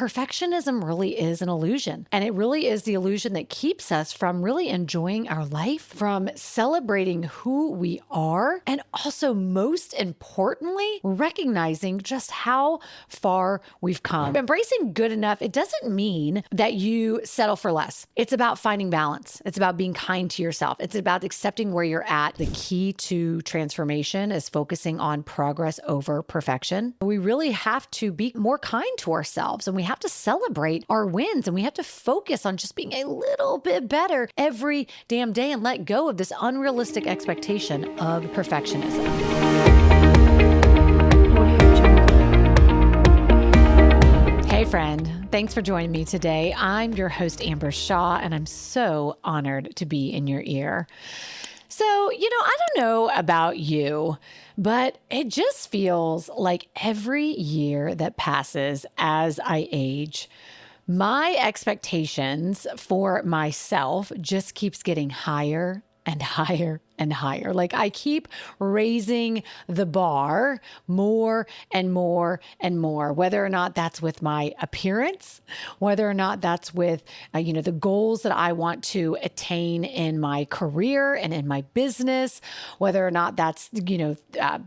perfectionism really is an illusion. And it really is the illusion that keeps us from really enjoying our life, from celebrating who we are, and also, most importantly, recognizing just how far we've come. Embracing good enough, it doesn't mean that you settle for less. It's about finding balance. It's about being kind to yourself. It's about accepting where you're at. The key to transformation is focusing on progress over perfection. We really have to be more kind to ourselves, and we have to celebrate our wins, and we have to focus on just being a little bit better every damn day and let go of this unrealistic expectation of perfectionism. Hey friend, thanks for joining me today. I'm your host, Amber Shaw, and I'm so honored to be in your ear. So, I don't know about you, but it just feels like every year that passes as I age, my expectations for myself just keeps getting higher and higher and higher. Like I keep raising the bar more and more and more, whether or not that's with my appearance, whether or not that's with, the goals that I want to attain in my career and in my business, whether or not that's,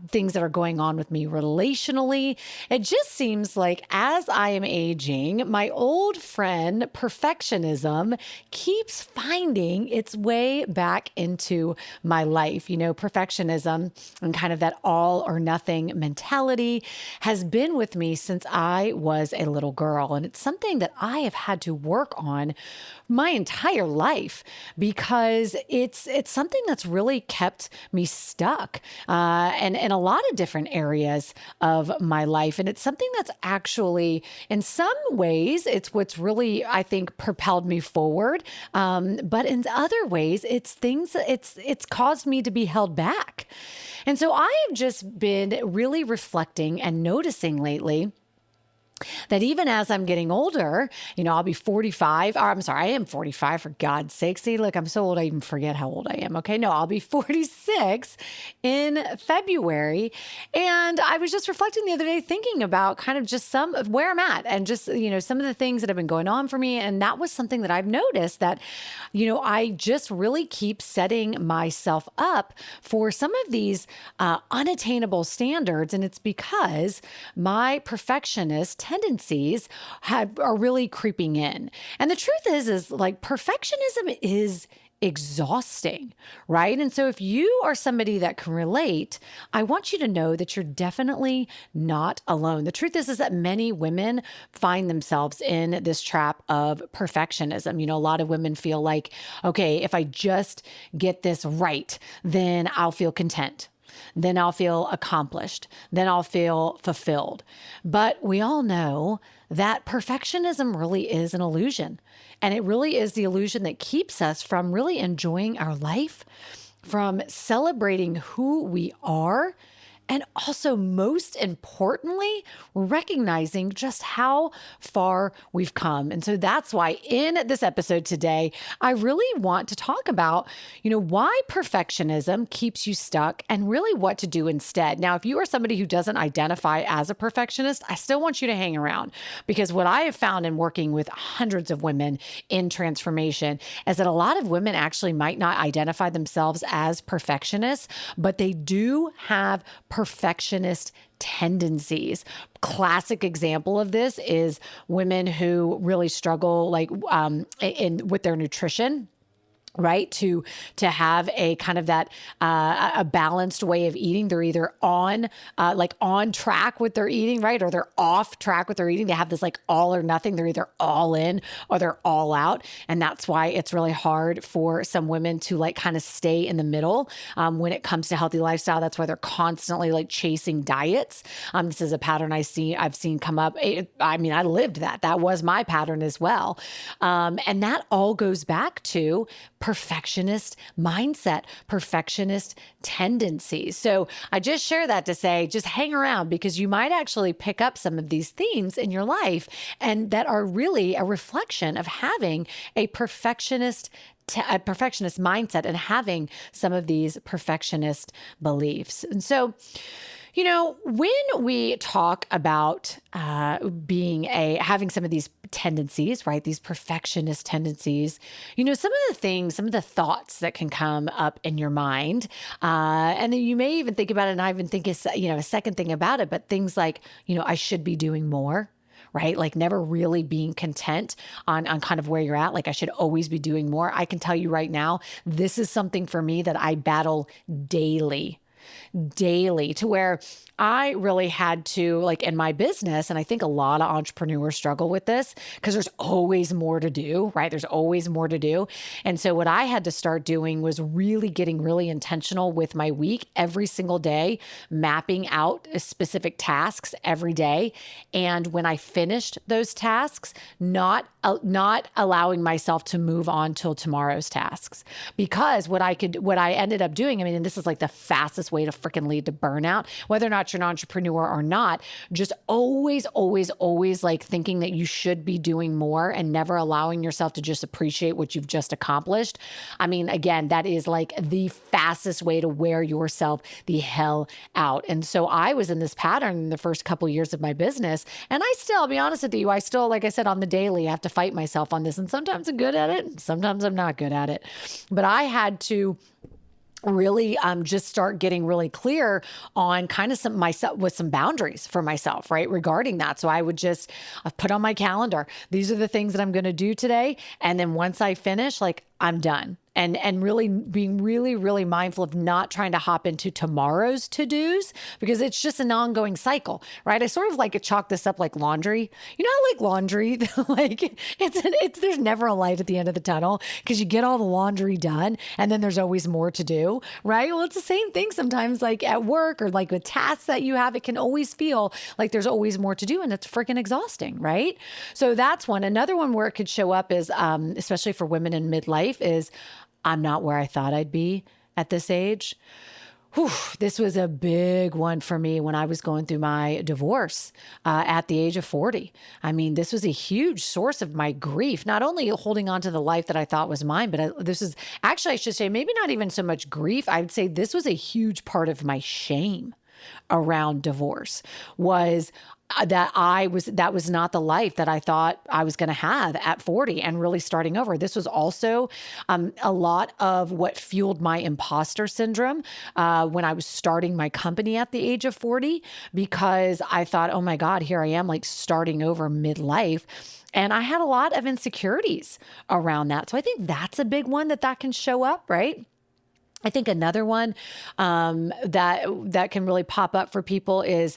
things that are going on with me relationally. It just seems like as I am aging, my old friend, perfectionism, keeps finding its way back into my life. Perfectionism and kind of that all or nothing mentality has been with me since I was a little girl. And it's something that I have had to work on my entire life because it's something that's really kept me stuck and in a lot of different areas of my life. And it's something that's actually, in some ways, it's what's really, I think, propelled me forward. But in other ways, it's caused me to be held back. And so I have just been really reflecting and noticing lately that even as I'm getting older, I'll be 45, or I'm sorry, I am 45 for God's sake. See, look, I'm so old, I even forget how old I am. Okay. No, I'll be 46 in February. And I was just reflecting the other day, thinking about kind of just some of where I'm at and just, some of the things that have been going on for me. And that was something that I've noticed that, I just really keep setting myself up for some of these unattainable standards. And it's because my perfectionist tendencies are really creeping in. And the truth is like perfectionism is exhausting, right? And so if you are somebody that can relate, I want you to know that you're definitely not alone. The truth is that many women find themselves in this trap of perfectionism. A lot of women feel like, okay, if I just get this right, then I'll feel content. Then I'll feel accomplished. Then I'll feel fulfilled. But we all know that perfectionism really is an illusion. And it really is the illusion that keeps us from really enjoying our life, from celebrating who we are, and also, most importantly, recognizing just how far we've come. And so that's why in this episode today, I really want to talk about, why perfectionism keeps you stuck and really what to do instead. Now, if you are somebody who doesn't identify as a perfectionist, I still want you to hang around because what I have found in working with hundreds of women in transformation is that a lot of women actually might not identify themselves as perfectionists, but they do have perfectionist tendencies. Classic example of this is women who really struggle with their nutrition. Right? To have a kind of that, a balanced way of eating. They're either on track with their eating, right? Or they're off track with their eating. They have this like all or nothing. They're either all in or they're all out. And that's why it's really hard for some women to like kind of stay in the middle when it comes to healthy lifestyle. That's why they're constantly like chasing diets. This is a pattern I've seen come up. I lived that. That was my pattern as well. And that all goes back to perfectionist mindset, perfectionist tendencies. So I just share that to say, just hang around because you might actually pick up some of these themes in your life and that are really a reflection of having a perfectionist mindset and having some of these perfectionist beliefs. And so, When we talk about having some of these tendencies, right? These perfectionist tendencies, some of the things, some of the thoughts that can come up in your mind, and then you may even think about it, and I even think is, a second thing about it, but things like, I should be doing more. Right? Like never really being content on kind of where you're at. Like I should always be doing more. I can tell you right now, this is something for me that I battle daily to where I really had to, like in my business, and I think a lot of entrepreneurs struggle with this because there's always more to do, right? There's always more to do. And so what I had to start doing was really getting really intentional with my week every single day, mapping out specific tasks every day. And when I finished those tasks, not allowing myself to move on till tomorrow's tasks. Because what I ended up doing, and this is like the fastest way to freaking lead to burnout, whether or not you're an entrepreneur or not, just always like thinking that you should be doing more and never allowing yourself to just appreciate what you've just accomplished. Again, that is like the fastest way to wear yourself the hell out. And so I was in this pattern in the first couple of years of my business. And I'll be honest with you, like I said, on the daily, I have to fight myself on this. And sometimes I'm good at it, and sometimes I'm not good at it. But I had to really just start getting really clear on kind of some boundaries for myself, right, regarding that. So I would just put on my calendar, these are the things that I'm going to do today. And then once I finish, like I'm done. And really being really mindful of not trying to hop into tomorrow's to-dos because it's just an ongoing cycle, right? I sort of like chalk this up like laundry. How like laundry, like there's never a light at the end of the tunnel because you get all the laundry done and then there's always more to do, right? Well, it's the same thing sometimes like at work or like with tasks that you have, it can always feel like there's always more to do and it's freaking exhausting, right? So that's one. Another one where it could show up is, especially for women in midlife, is I'm not where I thought I'd be at this age. Whew, this was a big one for me when I was going through my divorce at the age of 40. This was a huge source of my grief, not only holding on to the life that I thought was mine, but this is actually, I should say, maybe not even so much grief. I would say this was a huge part of my shame around divorce was that was not the life that I thought I was going to have at 40 and really starting over. This was also a lot of what fueled my imposter syndrome when I was starting my company at the age of 40, because I thought, oh my God, here I am like starting over midlife. And I had a lot of insecurities around that. So I think that's a big one that can show up, right? I think another one that can really pop up for people is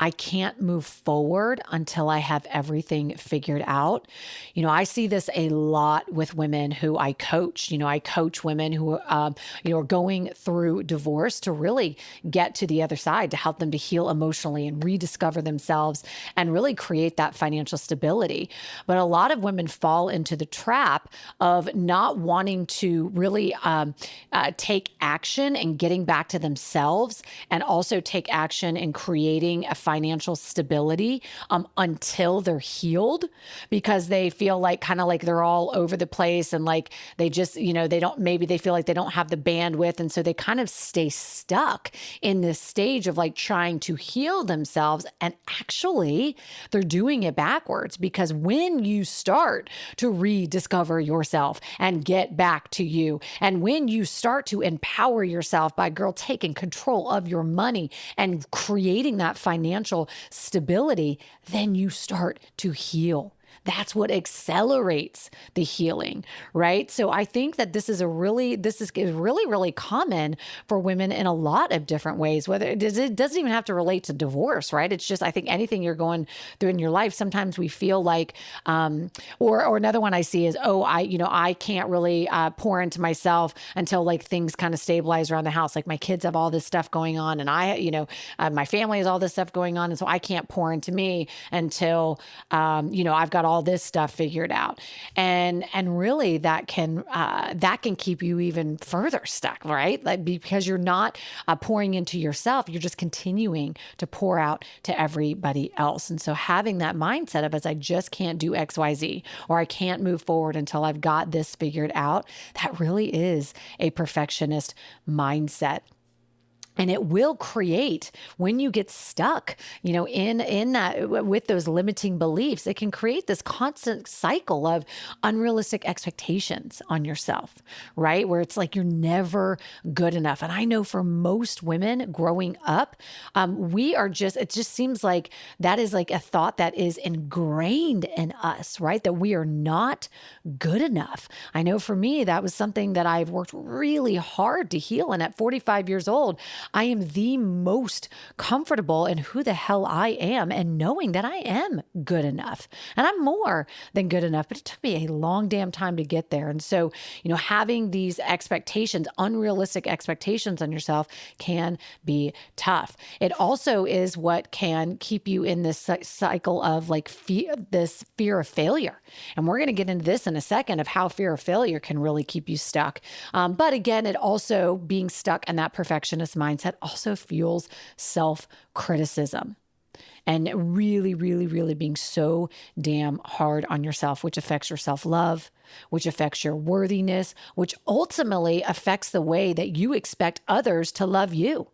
I can't move forward until I have everything figured out. I see this a lot with women who I coach. I coach women who, are going through divorce to really get to the other side, to help them to heal emotionally and rediscover themselves and really create that financial stability. But a lot of women fall into the trap of not wanting to really take action and getting back to themselves, and also take action in creating a financial stability until they're healed, because they feel like kind of like they're all over the place and like they just, they feel like they don't have the bandwidth. And so they kind of stay stuck in this stage of like trying to heal themselves. And actually they're doing it backwards, because when you start to rediscover yourself and get back to you, and when you start to empower yourself by taking control of your money and creating that financial stability, then you start to heal. That's what accelerates the healing, right? So I think that this is really common for women in a lot of different ways, whether it doesn't even have to relate to divorce, right? It's just, I think anything you're going through in your life, sometimes we feel like, or another one I see is, I can't really pour into myself until like things kind of stabilize around the house. Like my kids have all this stuff going on, and my family has all this stuff going on. And so I can't pour into me until, I've got all this stuff figured out. And really that can keep you even further stuck, right? Like, because you're not pouring into yourself, you're just continuing to pour out to everybody else. And so having that mindset of, I just can't do X, Y, Z, or I can't move forward until I've got this figured out, that really is a perfectionist mindset. And it will create, when you get stuck, in that, with those limiting beliefs, it can create this constant cycle of unrealistic expectations on yourself, right? Where it's like you're never good enough. And I know for most women growing up, it just seems like that is like a thought that is ingrained in us, right? That we are not good enough. I know for me, that was something that I've worked really hard to heal. And at 45 years old, I am the most comfortable in who the hell I am and knowing that I am good enough. And I'm more than good enough, but it took me a long damn time to get there. And so, having these expectations, unrealistic expectations on yourself can be tough. It also is what can keep you in this cycle of like this fear of failure. And we're going to get into this in a second of how fear of failure can really keep you stuck. But again, it also, being stuck in that perfectionist mindset also fuels self-criticism. And really, really, really being so damn hard on yourself, which affects your self-love, which affects your worthiness, which ultimately affects the way that you expect others to love you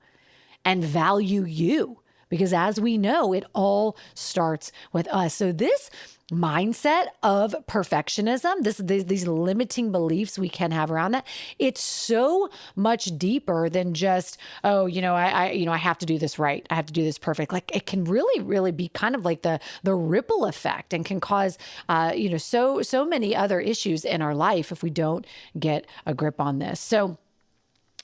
and value you. Because as we know, it all starts with us. So this mindset of perfectionism, these limiting beliefs we can have around that, it's so much deeper than just, I have to do this right. I have to do this perfect. Like, it can really, really be kind of like the ripple effect, and can cause, so many other issues in our life if we don't get a grip on this. So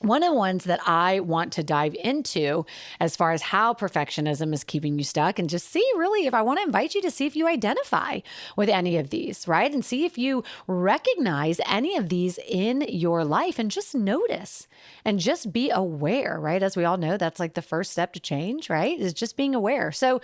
one of the ones that I want to dive into as far as how perfectionism is keeping you stuck, and just see really, if I want to invite you to see if you identify with any of these, right? And see if you recognize any of these in your life, and just notice and just be aware, right? As we all know, that's like the first step to change, right? Is just being aware. So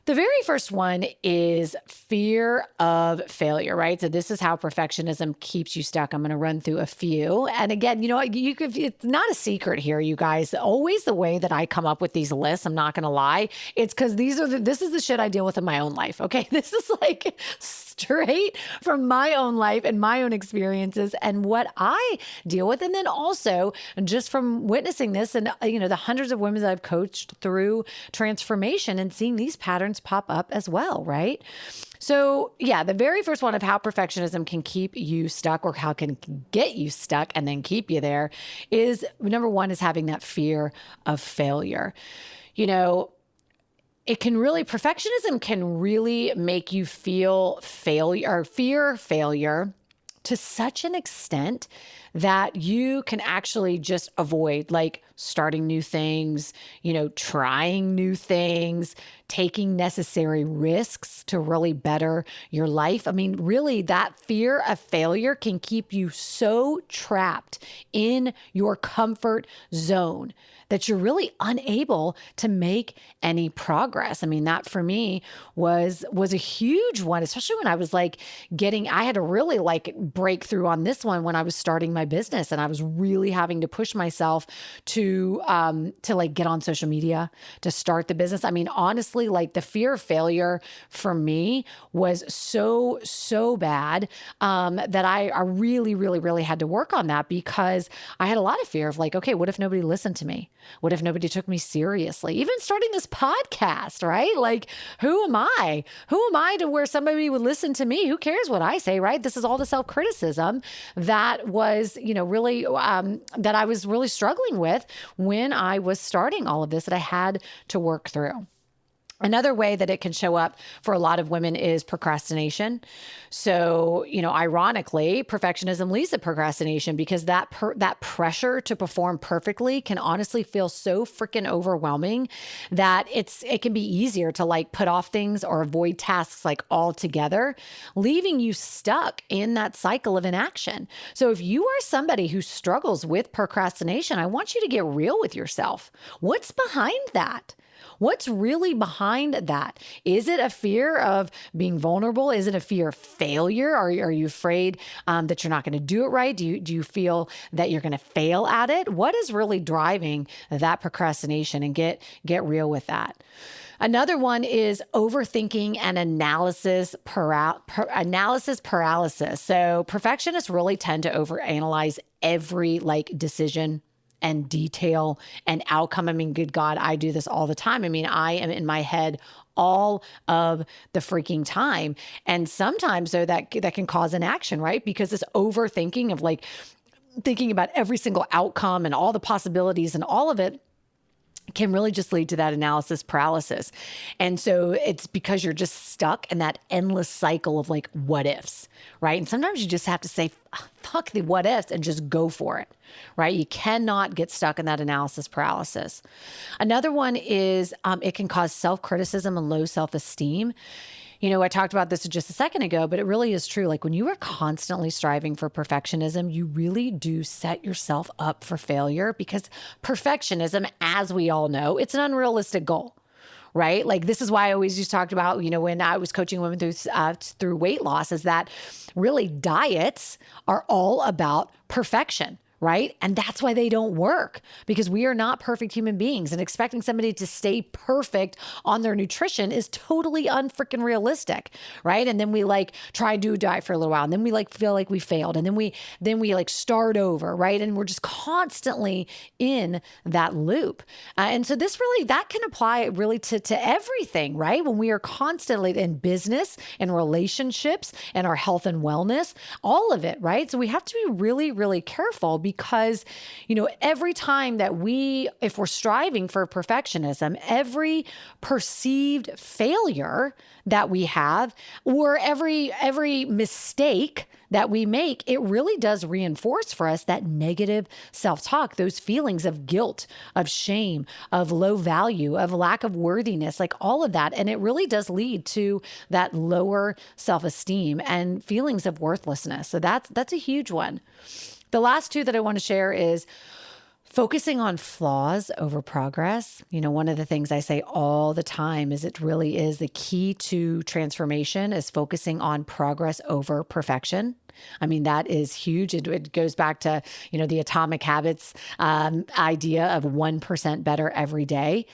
the very first one is fear of failure, right? So this is how perfectionism keeps you stuck. I'm going to run through a few. And again, it's not a secret here, you guys. Always the way that I come up with these lists, I'm not going to lie, it's because this is the shit I deal with in my own life. Okay. This is like straight from my own life and my own experiences and what I deal with. And then also just from witnessing this and, the hundreds of women that I've coached through transformation and seeing these patterns pop up as well, right? So yeah, the very first one of how perfectionism can keep you stuck, or how can get you stuck and then keep you there, is number one is having that fear of failure. Perfectionism can really make you feel failure or fear failure to such an extent that you can actually just avoid, like, starting new things, trying new things, taking necessary risks to really better your life. I mean, really, that fear of failure can keep you so trapped in your comfort zone that you're really unable to make any progress. I mean, that for me was a huge one, especially when I was I had to really break through on this one when I was starting my business, and I was really having to push myself to get on social media to start the business. I mean, honestly, the fear of failure for me was so bad that I really, really, really had to work on that, because I had a lot of fear of okay, what if nobody listened to me? What if nobody took me seriously? Even starting this podcast, right? Who am I? Who am I to where somebody would listen to me? Who cares what I say, right? This is all the self-criticism that was, really, that I was really struggling with when I was starting all of this, that I had to work through. Another way that it can show up for a lot of women is procrastination. So, ironically, perfectionism leads to procrastination, because that pressure to perform perfectly can honestly feel so freaking overwhelming that it can be easier to put off things or avoid tasks altogether, leaving you stuck in that cycle of inaction. So if you are somebody who struggles with procrastination, I want you to get real with yourself. What's behind that? What's really behind that? Is it a fear of being vulnerable? Is it a fear of failure? Are you afraid that you're not going to do it right? Do you feel that you're going to fail at it? What is really driving that procrastination? And get real with that. Another one is overthinking and analysis paralysis. So perfectionists really tend to overanalyze every decision, and detail and outcome. I mean, good God, I do this all the time. I mean, I am in my head all of the freaking time. And sometimes though that can cause inaction, right? Because this overthinking of like thinking about every single outcome and all the possibilities and all of it can really just lead to that analysis paralysis. And so it's because you're just stuck in that endless cycle of like what ifs, right? And sometimes you just have to say, fuck the what ifs and just go for it, right? You cannot get stuck in that analysis paralysis. Another one is it can cause self-criticism and low self-esteem. You know, I talked about this just a second ago, but it really is true. Like when you are constantly striving for perfectionism, you really do set yourself up for failure because perfectionism, as we all know, it's an unrealistic goal, right? Like this is why I always used to talk about, you know, when I was coaching women through weight loss, is that really diets are all about perfection. Right? And that's why they don't work, because we are not perfect human beings, and expecting somebody to stay perfect on their nutrition is totally unfreaking realistic. Right? And then we like try to do a diet for a little while, and then we like feel like we failed. And then we like start over. Right? And we're just constantly in that loop. And so that can apply really to everything, right? When we are constantly in business and relationships and our health and wellness, all of it, right? So we have to be really, really careful, because, you know, every time that if we're striving for perfectionism, every perceived failure that we have, or every mistake that we make, it really does reinforce for us that negative self-talk, those feelings of guilt, of shame, of low value, of lack of worthiness, like all of that. And it really does lead to that lower self-esteem and feelings of worthlessness. So that's a huge one. The last two that I want to share is focusing on flaws over progress. You know, one of the things I say all the time is it really is the key to transformation is focusing on progress over perfection. I mean, that is huge. It goes back to, you know, the Atomic Habits idea of 1% better every day.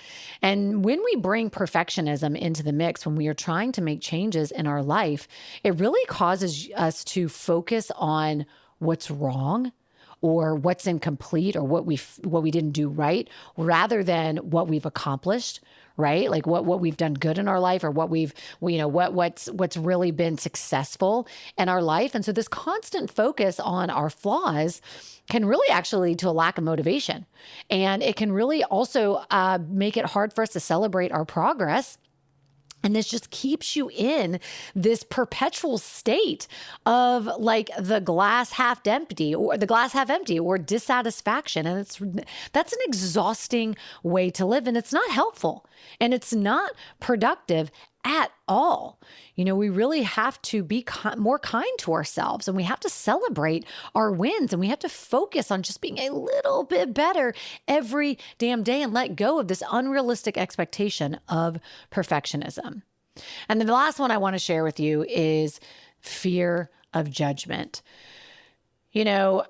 And when we bring perfectionism into the mix, when we are trying to make changes in our life, it really causes us to focus on what's wrong or what's incomplete or what we didn't do right, rather than what we've accomplished, right? Like what we've done good in our life, or what's really been successful in our life. And so this constant focus on our flaws can really actually lead to a lack of motivation. And it can really also make it hard for us to celebrate our progress. And this just keeps you in this perpetual state of like the glass half empty or dissatisfaction. And that's an exhausting way to live. And it's not helpful, and it's not productive at all. You know, we really have to be more kind to ourselves, and we have to celebrate our wins, and we have to focus on just being a little bit better every damn day and let go of this unrealistic expectation of perfectionism. And then the last one I want to share with you is fear of judgment. You know,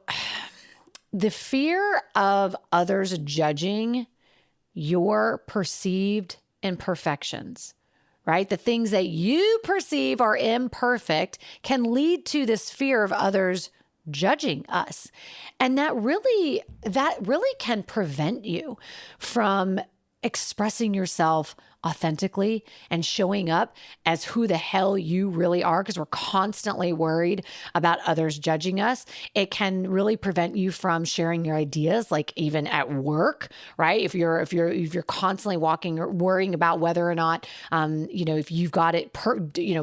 the fear of others judging your perceived imperfections, right? The things that you perceive are imperfect can lead to this fear of others judging us. And that really can prevent you from expressing yourself authentically and showing up as who the hell you really are, because we're constantly worried about others judging us. It can really prevent you from sharing your ideas, like even at work, right? If you're constantly worrying about whether or not, if you've got it,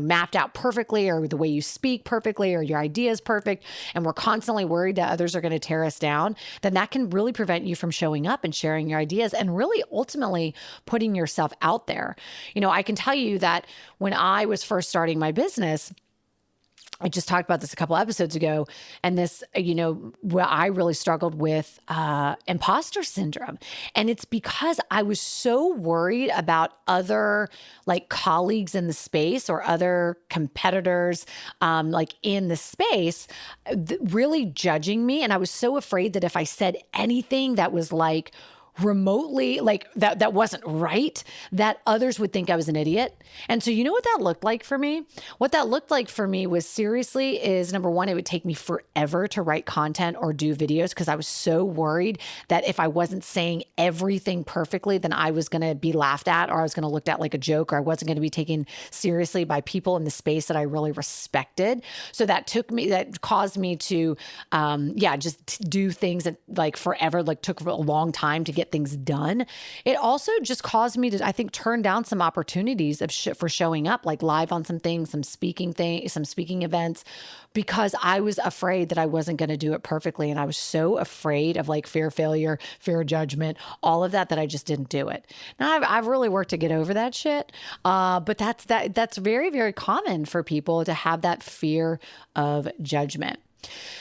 mapped out perfectly, or the way you speak perfectly, or your idea is perfect, and we're constantly worried that others are going to tear us down, then that can really prevent you from showing up and sharing your ideas and really ultimately putting yourself out there. You know, I can tell you that when I was first starting my business, I just talked about this a couple episodes ago, and this, where I really struggled with imposter syndrome. And it's because I was so worried about other like colleagues in the space or other competitors like in the space really judging me. And I was so afraid that if I said anything that was like remotely like that wasn't right, that others would think I was an idiot. And so you know what that looked like for me? What that looked like for me was seriously is number one, it would take me forever to write content or do videos because I was so worried that if I wasn't saying everything perfectly, then I was going to be laughed at or I was going to look at like a joke or I wasn't going to be taken seriously by people in the space that I really respected. So that caused me to, just do things that like forever, like took a long time to get things done. It also just caused me to, I think, turn down some opportunities for showing up like live on some things, some speaking events, because I was afraid that I wasn't going to do it perfectly. And I was so afraid of like fear of failure, fear of judgment, all of that, that I just didn't do it. Now I've really worked to get over that shit. But that's very, very common for people to have that fear of judgment.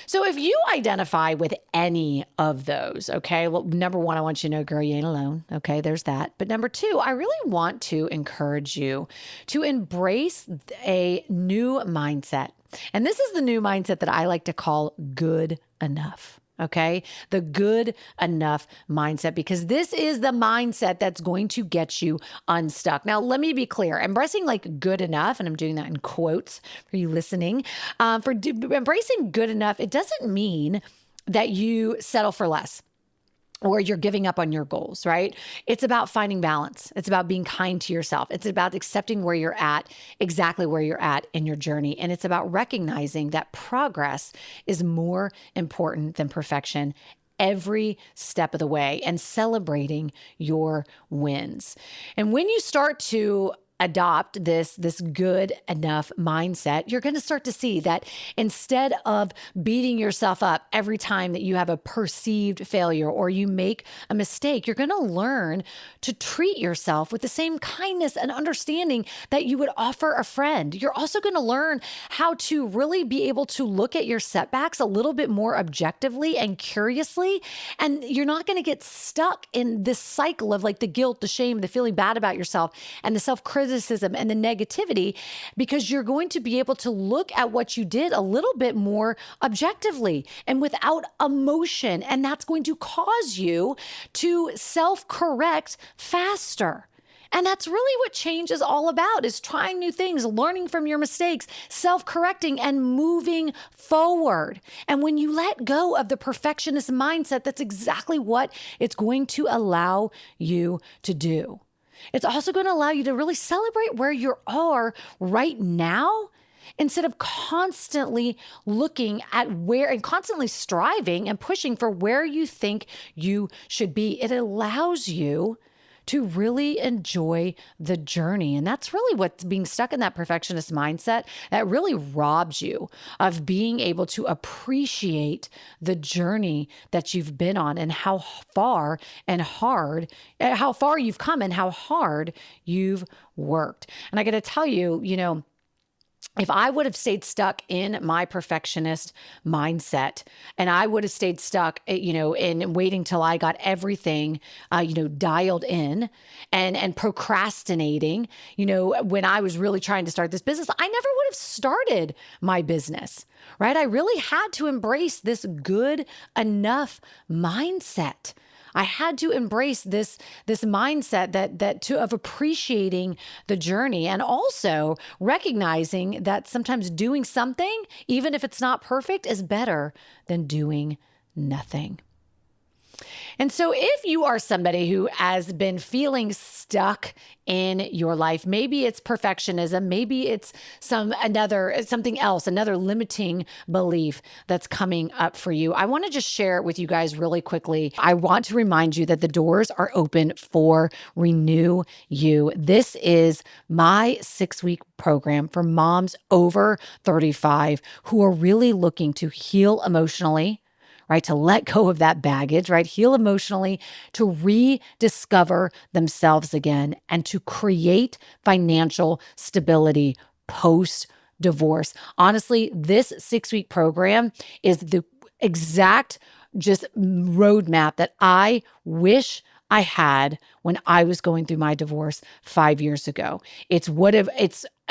So if you identify with any of those, okay, well, number one, I want you to know, girl, you ain't alone. Okay, there's that. But number two, I really want to encourage you to embrace a new mindset. And this is the new mindset that I like to call good enough. Okay, the good enough mindset, because this is the mindset that's going to get you unstuck. Now, let me be clear. Embracing like good enough, and I'm doing that in quotes for you listening, embracing good enough, it doesn't mean that you settle for less or you're giving up on your goals, right? It's about finding balance. It's about being kind to yourself. It's about accepting where you're at, exactly where you're at in your journey. And it's about recognizing that progress is more important than perfection every step of the way and celebrating your wins. And when you start to adopt this good enough mindset, you're going to start to see that instead of beating yourself up every time that you have a perceived failure or you make a mistake, you're going to learn to treat yourself with the same kindness and understanding that you would offer a friend. You're also going to learn how to really be able to look at your setbacks a little bit more objectively and curiously. And you're not going to get stuck in this cycle of like the guilt, the shame, the feeling bad about yourself, and the self-criticism and the negativity, because you're going to be able to look at what you did a little bit more objectively and without emotion. And that's going to cause you to self-correct faster. And that's really what change is all about, is trying new things, learning from your mistakes, self-correcting and moving forward. And when you let go of the perfectionist mindset, that's exactly what it's going to allow you to do. It's also going to allow you to really celebrate where you are right now instead of constantly looking at where and constantly striving and pushing for where you think you should be. It allows you to really enjoy the journey. And that's really what's being stuck in that perfectionist mindset that really robs you of being able to appreciate the journey that you've been on and how far you've come and how hard you've worked. And I got to tell you, if I would have stayed stuck in my perfectionist mindset and I would have stayed stuck, in waiting till I got everything, dialed in and procrastinating, when I was really trying to start this business, I never would have started my business, right? I really had to embrace this good enough mindset. I had to embrace this mindset of appreciating the journey and also recognizing that sometimes doing something, even if it's not perfect, is better than doing nothing. And so if you are somebody who has been feeling stuck in your life, maybe it's perfectionism, maybe it's something else, another limiting belief that's coming up for you, I want to just share it with you guys really quickly. I want to remind you that the doors are open for Renew You. This is my 6-week program for moms over 35 who are really looking to heal emotionally, right? To let go of that baggage, right? Heal emotionally, to rediscover themselves again, and to create financial stability post-divorce. Honestly, this 6-week program is the exact just roadmap that I wish I had when I was going through my divorce 5 years ago. It's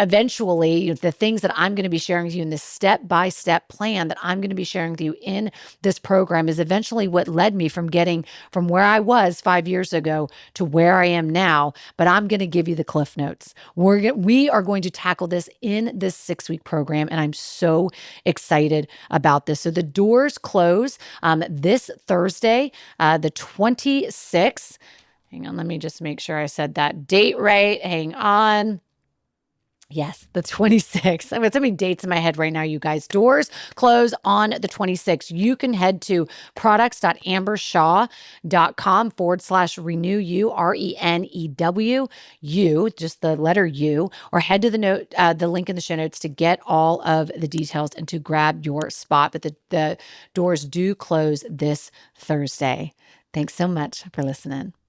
eventually, the things that I'm going to be sharing with you in this step-by-step plan that I'm going to be sharing with you in this program is eventually what led me from getting from where I was 5 years ago to where I am now. But I'm going to give you the cliff notes. We are going to tackle this in this 6-week program, and I'm so excited about this. So the doors close this Thursday, the 26th. Hang on, let me just make sure I said that date right. Hang on. Yes, the 26th. I've got so many dates in my head right now, you guys. Doors close on the 26th. You can head to products.ambershaw.com/RenewU, RenewU, just the letter U, or head to the link in the show notes to get all of the details and to grab your spot. But the doors do close this Thursday. Thanks so much for listening.